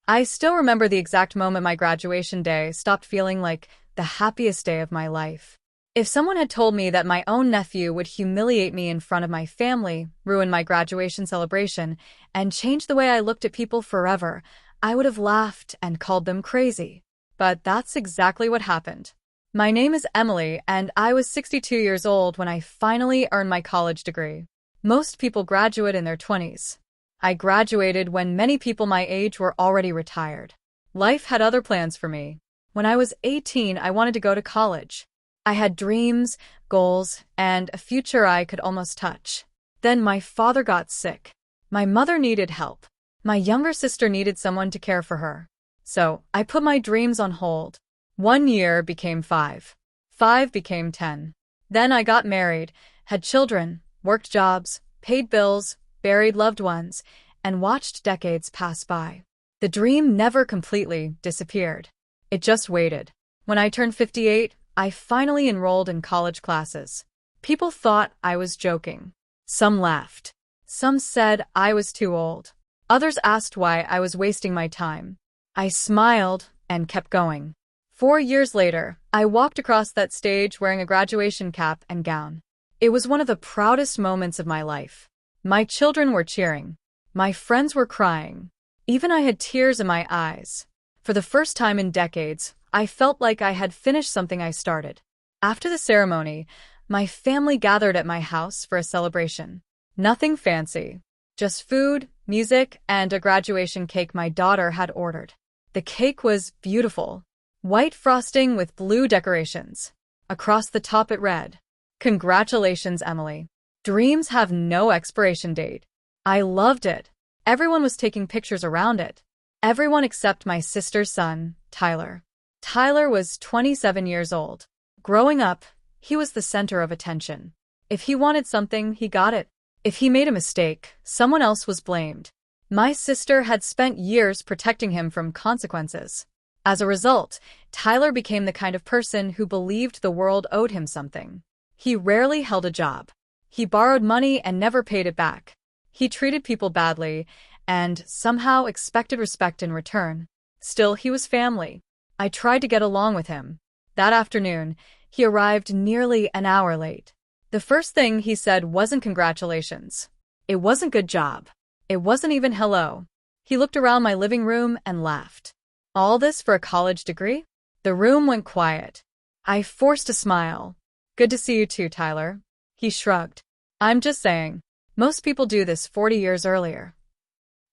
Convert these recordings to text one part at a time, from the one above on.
I still remember the exact moment my graduation day stopped feeling like the happiest day of my life. If someone had told me that my own nephew would humiliate me in front of my family, ruin my graduation celebration, and change the way I looked at people forever, I would have laughed and called them crazy. But that's exactly what happened. My name is Emily, and I was 62 years old when I finally earned my college degree. Most people graduate in their 20s. I graduated when many people my age were already retired. Life had other plans for me. When I was 18, I wanted to go to college. I had dreams, goals, and a future I could almost touch. Then my father got sick. My mother needed help. My younger sister needed someone to care for her. So I put my dreams on hold. 1 year became 5. 5 became 10. Then I got married, had children, worked jobs, paid bills, buried loved ones, and watched decades pass by. The dream never completely disappeared. It just waited. When I turned 58, I finally enrolled in college classes. People thought I was joking. Some laughed. Some said I was too old. Others asked why I was wasting my time. I smiled and kept going. 4 years later, I walked across that stage wearing a graduation cap and gown. It was one of the proudest moments of my life. My children were cheering. My friends were crying. Even I had tears in my eyes. For the first time in decades, I felt like I had finished something I started. After the ceremony, my family gathered at my house for a celebration. Nothing fancy. Just food, music, and a graduation cake my daughter had ordered. The cake was beautiful. White frosting with blue decorations. Across the top it read, "Congratulations, Emily. Dreams have no expiration date." I loved it. Everyone was taking pictures around it. Everyone except my sister's son, Tyler. Tyler was 27 years old. Growing up, he was the center of attention. If he wanted something, he got it. If he made a mistake, someone else was blamed. My sister had spent years protecting him from consequences. As a result, Tyler became the kind of person who believed the world owed him something. He rarely held a job. He borrowed money and never paid it back. He treated people badly and somehow expected respect in return. Still, he was family. I tried to get along with him. That afternoon, he arrived nearly an hour late. The first thing he said wasn't congratulations. It wasn't good job. It wasn't even hello. He looked around my living room and laughed. All this for a college degree? The room went quiet. I forced a smile. "Good to see you too, Tyler." He shrugged. "I'm just saying. Most people do this 40 years earlier."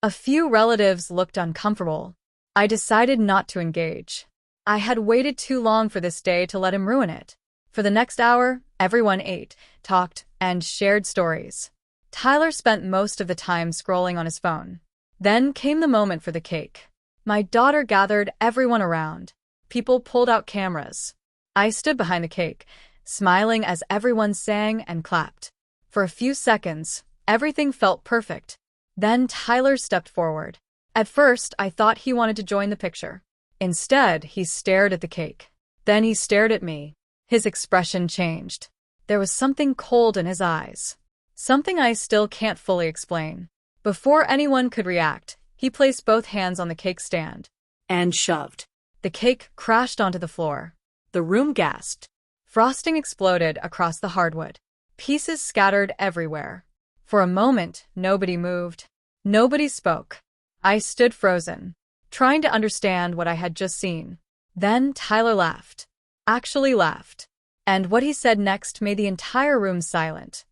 A few relatives looked uncomfortable. I decided not to engage. I had waited too long for this day to let him ruin it. For the next hour, everyone ate, talked, and shared stories. Tyler spent most of the time scrolling on his phone. Then came the moment for the cake. My daughter gathered everyone around. People pulled out cameras. I stood behind the cake, smiling as everyone sang and clapped. For a few seconds, everything felt perfect. Then Tyler stepped forward. At first, I thought he wanted to join the picture. Instead, he stared at the cake. Then he stared at me. His expression changed. There was something cold in his eyes. Something I still can't fully explain. Before anyone could react, he placed both hands on the cake stand. And shoved. The cake crashed onto the floor. The room gasped. Frosting exploded across the hardwood. Pieces scattered everywhere. For a moment, nobody moved. Nobody spoke. I stood frozen, trying to understand what I had just seen. Then Tyler laughed. Actually laughed. And what he said next made the entire room silent.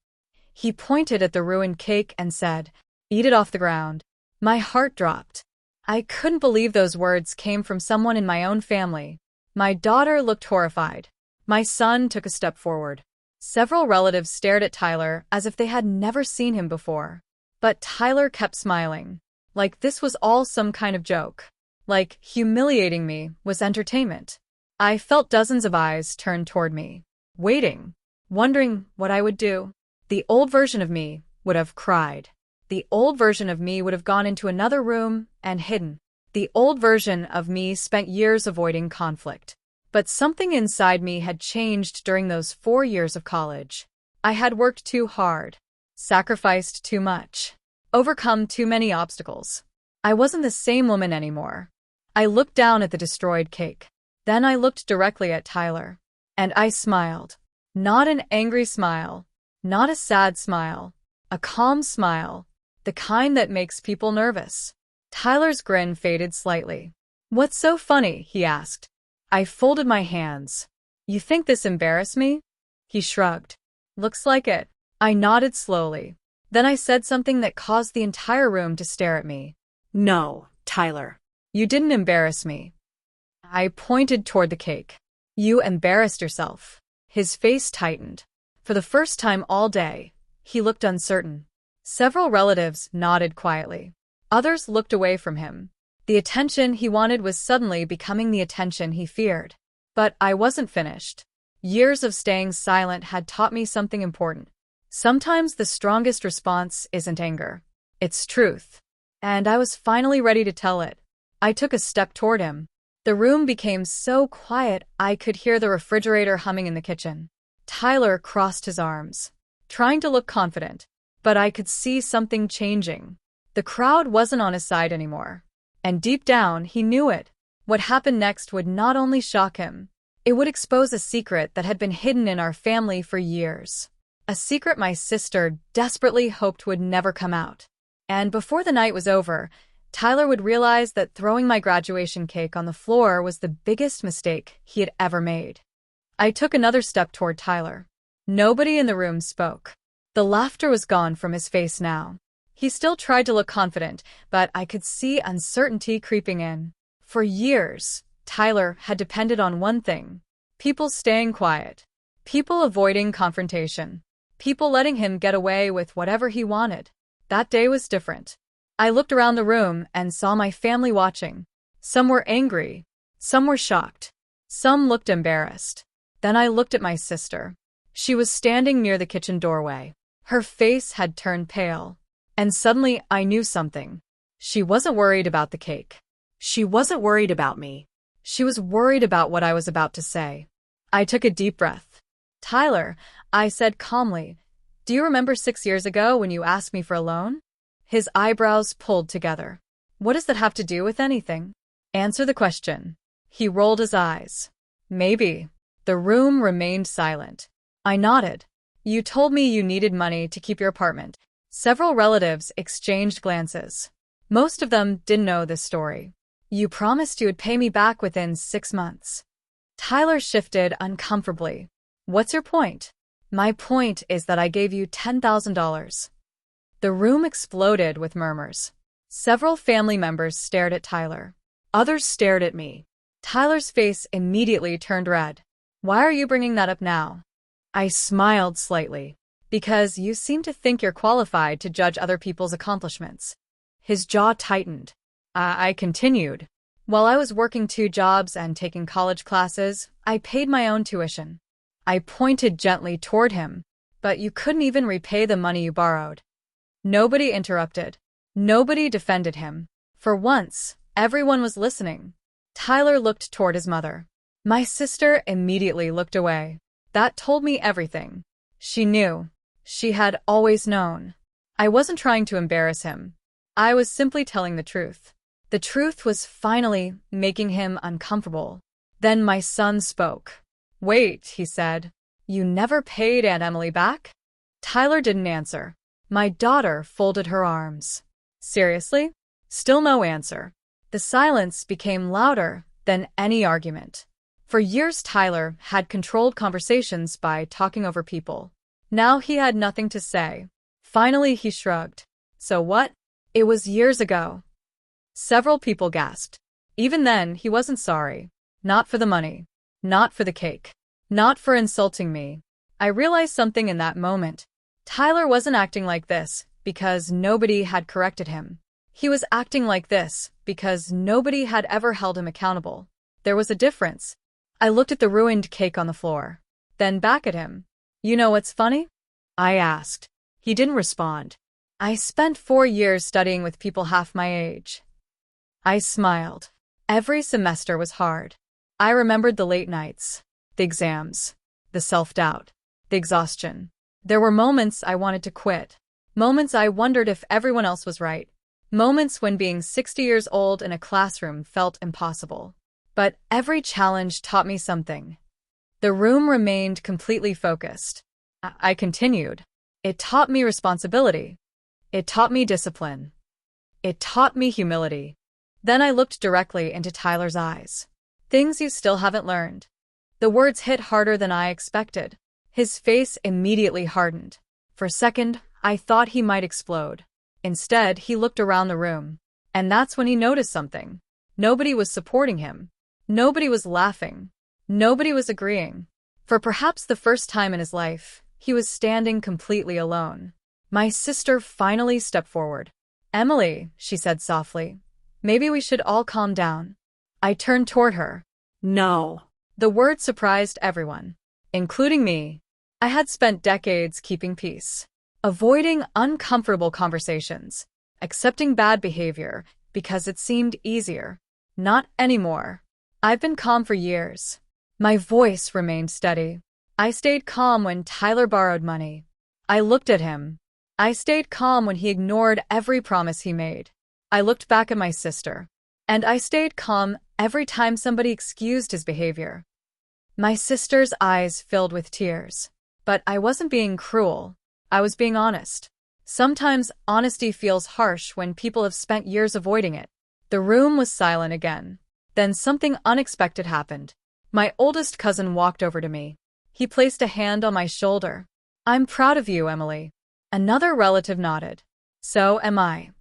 He pointed at the ruined cake and said, "Eat it off the ground." My heart dropped. I couldn't believe those words came from someone in my own family. My daughter looked horrified. My son took a step forward. Several relatives stared at Tyler as if they had never seen him before. But Tyler kept smiling. Like this was all some kind of joke. Like humiliating me was entertainment. I felt dozens of eyes turned toward me, waiting, wondering what I would do. The old version of me would have cried. The old version of me would have gone into another room and hidden. The old version of me spent years avoiding conflict. But something inside me had changed during those 4 years of college. I had worked too hard, sacrificed too much, overcome too many obstacles. I wasn't the same woman anymore. I looked down at the destroyed cake. Then I looked directly at Tyler. And I smiled. Not an angry smile. Not a sad smile. A calm smile. The kind that makes people nervous. Tyler's grin faded slightly. "What's so funny?" he asked. I folded my hands. "You think this embarrassed me?" He shrugged. "Looks like it." I nodded slowly. Then I said something that caused the entire room to stare at me. "No, Tyler. You didn't embarrass me." I pointed toward the cake. "You embarrassed yourself." His face tightened. For the first time all day, he looked uncertain. Several relatives nodded quietly. Others looked away from him. The attention he wanted was suddenly becoming the attention he feared. But I wasn't finished. Years of staying silent had taught me something important. Sometimes the strongest response isn't anger. It's truth. And I was finally ready to tell it. I took a step toward him. The room became so quiet I could hear the refrigerator humming in the kitchen. Tyler crossed his arms, trying to look confident, but I could see something changing. The crowd wasn't on his side anymore. And deep down, he knew it. What happened next would not only shock him, it would expose a secret that had been hidden in our family for years. A secret my sister desperately hoped would never come out. And before the night was over, Tyler would realize that throwing my graduation cake on the floor was the biggest mistake he had ever made. I took another step toward Tyler. Nobody in the room spoke. The laughter was gone from his face now. He still tried to look confident, but I could see uncertainty creeping in. For years, Tyler had depended on one thing: people staying quiet, people avoiding confrontation, people letting him get away with whatever he wanted. That day was different. I looked around the room and saw my family watching. Some were angry, some were shocked, some looked embarrassed. Then I looked at my sister. She was standing near the kitchen doorway. Her face had turned pale. And suddenly I knew something. She wasn't worried about the cake. She wasn't worried about me. She was worried about what I was about to say. I took a deep breath. "Tyler," I said calmly, "do you remember 6 years ago when you asked me for a loan?" His eyebrows pulled together. "What does that have to do with anything?" "Answer the question." He rolled his eyes. "Maybe." The room remained silent. I nodded. "You told me you needed money to keep your apartment." Several relatives exchanged glances. Most of them didn't know this story. "You promised you would pay me back within 6 months." Tyler shifted uncomfortably. "What's your point?" "My point is that I gave you $10,000. The room exploded with murmurs. Several family members stared at Tyler. Others stared at me. Tyler's face immediately turned red. "Why are you bringing that up now?" I smiled slightly. "Because you seem to think you're qualified to judge other people's accomplishments." His jaw tightened. I continued. "While I was working 2 jobs and taking college classes, I paid my own tuition." I pointed gently toward him. "But you couldn't even repay the money you borrowed." Nobody interrupted. Nobody defended him. For once, everyone was listening. Tyler looked toward his mother. My sister immediately looked away. That told me everything. She knew. She had always known. I wasn't trying to embarrass him. I was simply telling the truth. The truth was finally making him uncomfortable. Then my son spoke. "Wait," he said. "You never paid Aunt Emily back?" Tyler didn't answer. My daughter folded her arms. "Seriously?" Still no answer. The silence became louder than any argument. For years, Tyler had controlled conversations by talking over people. Now he had nothing to say. Finally, he shrugged. "So what?" "It was years ago." Several people gasped. Even then, he wasn't sorry. Not for the money. Not for the cake. Not for insulting me. I realized something in that moment. Tyler wasn't acting like this because nobody had corrected him. He was acting like this because nobody had ever held him accountable. There was a difference. I looked at the ruined cake on the floor. Then back at him. "You know what's funny?" I asked. He didn't respond. "I spent 4 years studying with people half my age." I smiled. Every semester was hard. I remembered the late nights, the exams, the self-doubt, the exhaustion. There were moments I wanted to quit. Moments I wondered if everyone else was right. Moments when being 60 years old in a classroom felt impossible. But every challenge taught me something. The room remained completely focused. I continued. It taught me responsibility. It taught me discipline. It taught me humility. Then I looked directly into Tyler's eyes. Things you still haven't learned. The words hit harder than I expected. His face immediately hardened. For a second, I thought he might explode. Instead, he looked around the room. And that's when he noticed something. Nobody was supporting him. Nobody was laughing. Nobody was agreeing. For perhaps the first time in his life, he was standing completely alone. My sister finally stepped forward. "Emily," she said softly, "maybe we should all calm down." I turned toward her. No. The word surprised everyone, including me. I had spent decades keeping peace, avoiding uncomfortable conversations, accepting bad behavior because it seemed easier. Not anymore. I've been calm for years. My voice remained steady. I stayed calm when Tyler borrowed money. I looked at him. I stayed calm when he ignored every promise he made. I looked back at my sister. And I stayed calm every time somebody excused his behavior. My sister's eyes filled with tears. But I wasn't being cruel. I was being honest. Sometimes honesty feels harsh when people have spent years avoiding it. The room was silent again. Then something unexpected happened. My oldest cousin walked over to me. He placed a hand on my shoulder. "I'm proud of you, Emily." Another relative nodded. "So am I."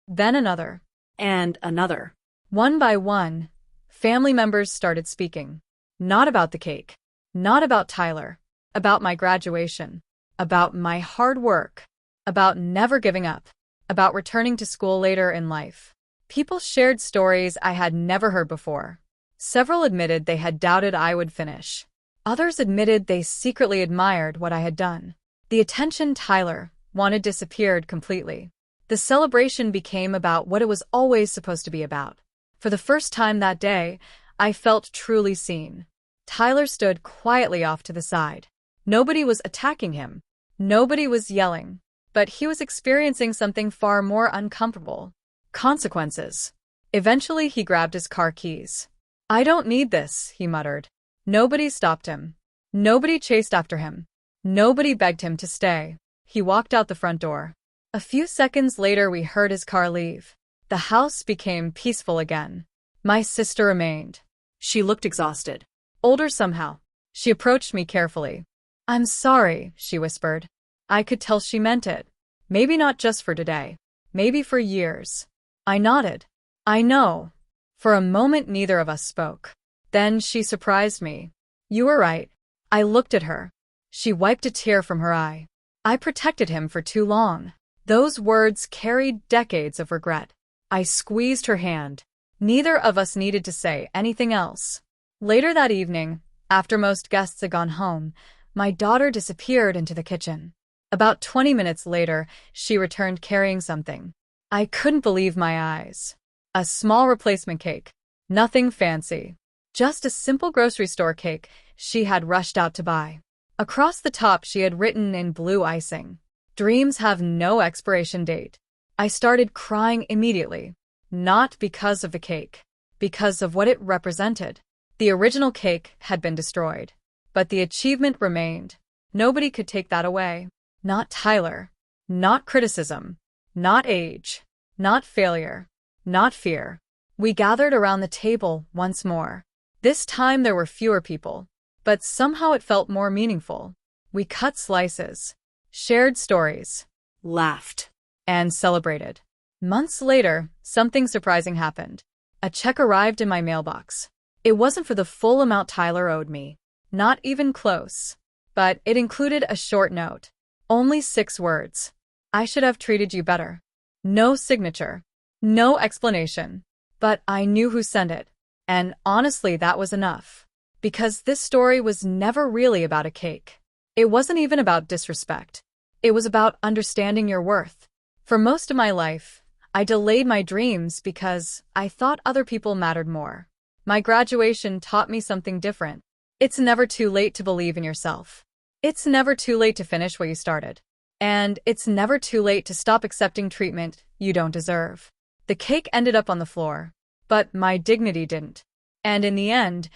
Then another. And another. One by one, family members started speaking. Not about the cake. Not about Tyler. About my graduation. About my hard work. About never giving up. About returning to school later in life. People shared stories I had never heard before. Several admitted they had doubted I would finish. Others admitted they secretly admired what I had done. The attention Tyler wanted disappeared completely. The celebration became about what it was always supposed to be about. For the first time that day, I felt truly seen. Tyler stood quietly off to the side. Nobody was attacking him. Nobody was yelling. But he was experiencing something far more uncomfortable. Consequences. Eventually, he grabbed his car keys. "I don't need this," he muttered. Nobody stopped him. Nobody chased after him. Nobody begged him to stay. He walked out the front door. A few seconds later, we heard his car leave. The house became peaceful again. My sister remained. She looked exhausted. Older somehow. She approached me carefully. "I'm sorry," she whispered. I could tell she meant it. Maybe not just for today. Maybe for years. I nodded. "I know." For a moment, neither of us spoke. Then she surprised me. "You were right." I looked at her. She wiped a tear from her eye. "I protected him for too long." Those words carried decades of regret. I squeezed her hand. Neither of us needed to say anything else. Later that evening, after most guests had gone home, my daughter disappeared into the kitchen. About 20 minutes later, she returned carrying something. I couldn't believe my eyes. A small replacement cake. Nothing fancy. Just a simple grocery store cake she had rushed out to buy. Across the top she had written in blue icing, "Dreams have no expiration date." I started crying immediately. Not because of the cake. Because of what it represented. The original cake had been destroyed. But the achievement remained. Nobody could take that away. Not Tyler. Not criticism. Not age. Not failure. Not fear. We gathered around the table once more. This time there were fewer people, but somehow it felt more meaningful. We cut slices, shared stories, Laughed. and celebrated. Months later, something surprising happened. A check arrived in my mailbox. It wasn't for the full amount Tyler owed me. Not even close. But it included a short note. Only 6 words. "I should have treated you better." No signature. No explanation. But I knew who sent it. And honestly, that was enough. Because this story was never really about a cake. It wasn't even about disrespect. It was about understanding your worth. For most of my life, I delayed my dreams because I thought other people mattered more. My graduation taught me something different. It's never too late to believe in yourself. It's never too late to finish what you started. And it's never too late to stop accepting treatment you don't deserve. The cake ended up on the floor, but my dignity didn't. And in the end,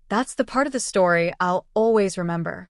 that's the part of the story I'll always remember.